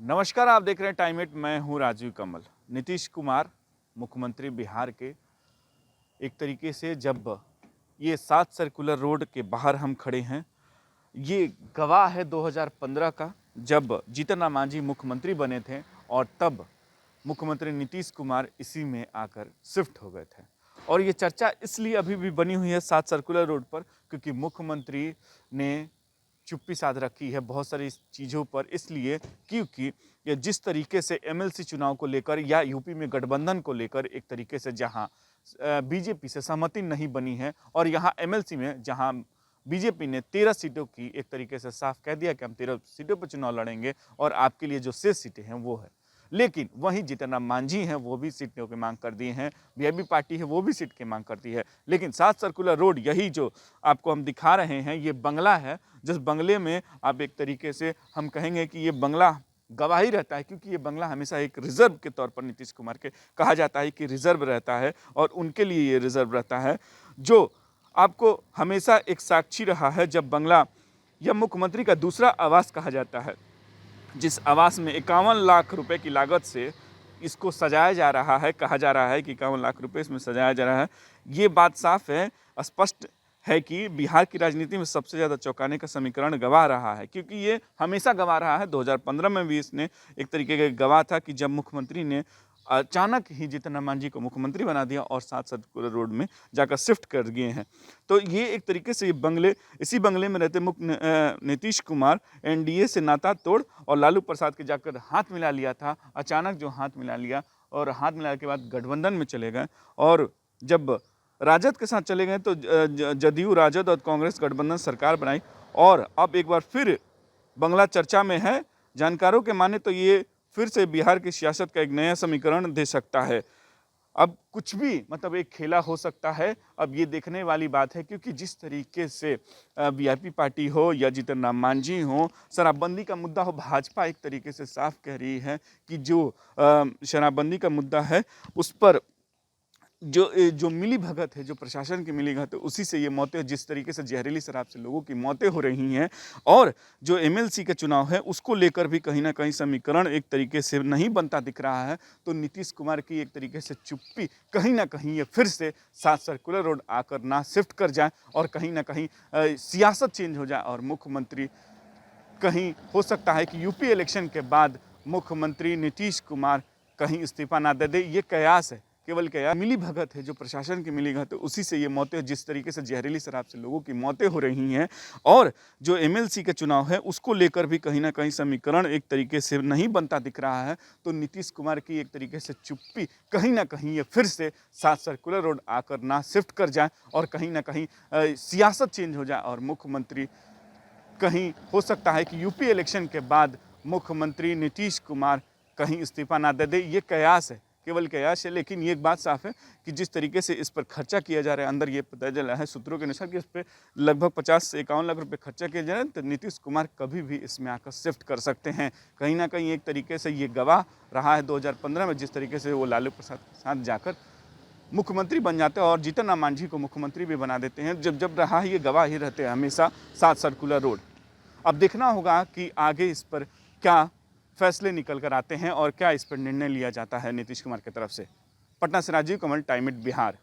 नमस्कार, आप देख रहे हैं टाइम इट। मैं हूं राजीव कमल। नीतीश कुमार मुख्यमंत्री बिहार के, एक तरीके से जब ये 7 सर्कुलर रोड के बाहर हम खड़े हैं, ये गवाह है 2015 का, जब जीतन राम मांझी मुख्यमंत्री बने थे और तब मुख्यमंत्री नीतीश कुमार इसी में आकर शिफ्ट हो गए थे। और ये चर्चा इसलिए अभी भी बनी हुई है 7 सर्कुलर रोड पर, क्योंकि मुख्यमंत्री ने चुप्पी साध रखी है बहुत सारी चीज़ों पर, इसलिए क्योंकि ये जिस तरीके से एमएलसी चुनाव को लेकर या यूपी में गठबंधन को लेकर एक तरीके से जहां बीजेपी से सहमति नहीं बनी है, और यहां एमएलसी में जहां बीजेपी ने 13 सीटों की एक तरीके से साफ कह दिया कि हम 13 सीटों पर चुनाव लड़ेंगे और आपके लिए जो शेष सीटें हैं वो है। लेकिन वहीं जीतन राम मांझी हैं, वो भी सीटों की मांग कर दिए हैं, वीआईपी पार्टी है वो भी सीट की मांग करती है। लेकिन 7 सर्कुलर रोड, यही जो आपको हम दिखा रहे हैं, ये बंगला है, जिस बंगले में आप एक तरीके से हम कहेंगे कि ये बंगला गवाही रहता है, क्योंकि ये बंगला हमेशा एक रिजर्व के तौर पर नीतीश कुमार के कहा जाता है कि रिजर्व रहता है, और उनके लिए ये रिजर्व रहता है, जो आपको हमेशा एक साक्षी रहा है। जब बंगला यह मुख्यमंत्री का दूसरा आवास कहा जाता है, जिस आवास में 51 लाख रुपए की लागत से इसको सजाया जा रहा है, कहा जा रहा है कि 51 लाख रुपए इसमें सजाया जा रहा है। ये बात साफ है, स्पष्ट है कि बिहार की राजनीति में सबसे ज़्यादा चौंकाने का समीकरण गवा रहा है, क्योंकि ये हमेशा गवा रहा है। 2015 में भी इसने एक तरीके का गवा था कि जब मुख्यमंत्री ने अचानक ही जीतन राम मांझी को मुख्यमंत्री बना दिया और 7 सर्कुलर रोड में जाकर शिफ्ट कर गए हैं। तो ये एक तरीके से ये इसी बंगले में रहते नीतीश कुमार एनडीए से नाता तोड़ और लालू प्रसाद के जाकर हाथ मिला लिया था। अचानक जो हाथ मिला लिया, और हाथ मिलाने के बाद गठबंधन में चले गए, और जब राजद के साथ चले गए तो जदयू, राजद और कांग्रेस गठबंधन सरकार बनाई, और अब एक बार फिर बंगला चर्चा में है। जानकारों के माने तो ये फिर से बिहार की सियासत का एक नया समीकरण दे सकता है। अब कुछ भी मतलब एक खेला हो सकता है, अब ये देखने वाली बात है, क्योंकि जिस तरीके से वीआईपी पार्टी हो या जीतन राम मांझी हो, शराबबंदी का मुद्दा हो, भाजपा एक तरीके से साफ कह रही है कि जो शराबबंदी का मुद्दा है उस पर जो मिली भगत है, जो प्रशासन की मिली भगत है, उसी से ये मौतें, जिस तरीके से जहरीली शराब से लोगों की मौतें हो रही हैं, और जो एमएलसी का चुनाव है उसको लेकर भी कहीं ना कहीं समीकरण एक तरीके से नहीं बनता दिख रहा है। तो नीतीश कुमार की एक तरीके से चुप्पी कहीं ना कहीं ये फिर से 7 सर्कुलर रोड आकर ना शिफ्ट कर जाए, और कहीं ना कहीं सियासत चेंज हो जाए, और मुख्यमंत्री कहीं हो सकता है कि यूपी इलेक्शन के बाद मुख्यमंत्री नीतीश कुमार कहीं इस्तीफा ना दे दे। ये कयास है, केवल कयास। मिली भगत है, जो प्रशासन की मिली भगत है, उसी से ये मौतें, जिस तरीके से जहरीली शराब से लोगों की मौतें हो रही हैं, और जो एमएलसी का चुनाव है उसको लेकर भी कहीं ना कहीं समीकरण एक तरीके से नहीं बनता दिख रहा है। तो नीतीश कुमार की एक तरीके से चुप्पी कहीं ना कहीं ये फिर से 7 सर्कुलर रोड आकर ना शिफ्ट कर जाए, और कहीं ना कहीं सियासत चेंज हो जाए, और मुख्यमंत्री कहीं हो सकता है कि यूपी इलेक्शन के बाद मुख्यमंत्री नीतीश कुमार कहीं इस्तीफा ना दे दे। ये कयास है, केवल कयास है। लेकिन ये एक बात साफ है कि जिस तरीके से इस पर खर्चा किया जा रहा है, अंदर ये पता चला है सूत्रों के अनुसार कि इस पर लगभग 50 से 51 लाख रुपए खर्चा किया जा रहा है, तो नीतीश कुमार कभी भी इसमें आकर शिफ्ट कर सकते हैं। कहीं ना कहीं एक तरीके से ये गवाह रहा है 2015 में, जिस तरीके से वो लालू प्रसाद के साथ जाकर मुख्यमंत्री बन जाते हैं और जीतन राम मांझी को मुख्यमंत्री भी बना देते हैं। जब रहा ये गवाह ही रहते हैं हमेशा 7 सर्कुलर रोड। अब देखना होगा कि आगे इस पर क्या फैसले निकल कर आते हैं और क्या इस पर निर्णय लिया जाता है नीतीश कुमार की तरफ से। पटना से राजीव कमल, टाइम इट बिहार।